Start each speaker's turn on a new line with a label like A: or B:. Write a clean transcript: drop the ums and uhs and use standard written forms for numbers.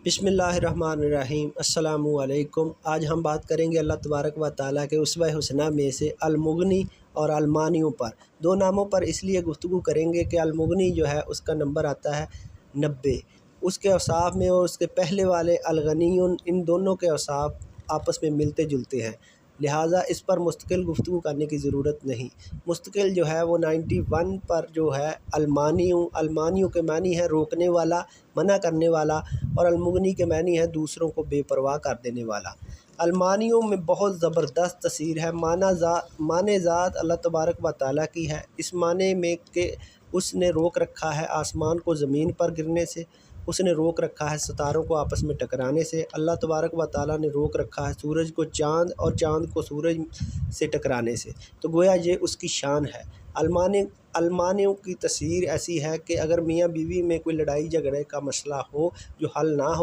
A: بسم اللہ الرحمن الرحیم۔ السلام علیکم۔ آج ہم بات کریں گے اللہ تبارک و تعالیٰ کے اسوہ حسنہ میں سے المغنی اور المانیوں پر۔ دو ناموں پر اس لیے گفتگو کریں گے کہ المغنی جو ہے اس کا نمبر آتا ہے 90۔ اس کے اوصاف میں اور اس کے پہلے والے الغنی، ان دونوں کے اوصاف آپس میں ملتے جلتے ہیں، لہٰذا اس پر مستقل گفتگو کرنے کی ضرورت نہیں۔ مستقل جو ہے وہ 91 پر جو ہے المانیوں کے معنی ہے روکنے والا، منع کرنے والا، اور المغنی کے معنی ہے دوسروں کو بے پرواہ کر دینے والا۔ المانیوں میں بہت زبردست تاثیر ہے۔ معنی ذات اللہ تبارک و تعالیٰ کی ہے، اس معنی میں کہ اس نے روک رکھا ہے آسمان کو زمین پر گرنے سے، اس نے روک رکھا ہے ستاروں کو آپس میں ٹکرانے سے، اللہ تبارک و تعالیٰ نے روک رکھا ہے سورج کو چاند اور چاند کو سورج سے ٹکرانے سے، تو گویا یہ اس کی شان ہے۔ المانیوں کی تاثیر ایسی ہے کہ اگر میاں بیوی میں کوئی لڑائی جھگڑے کا مسئلہ ہو جو حل نہ ہو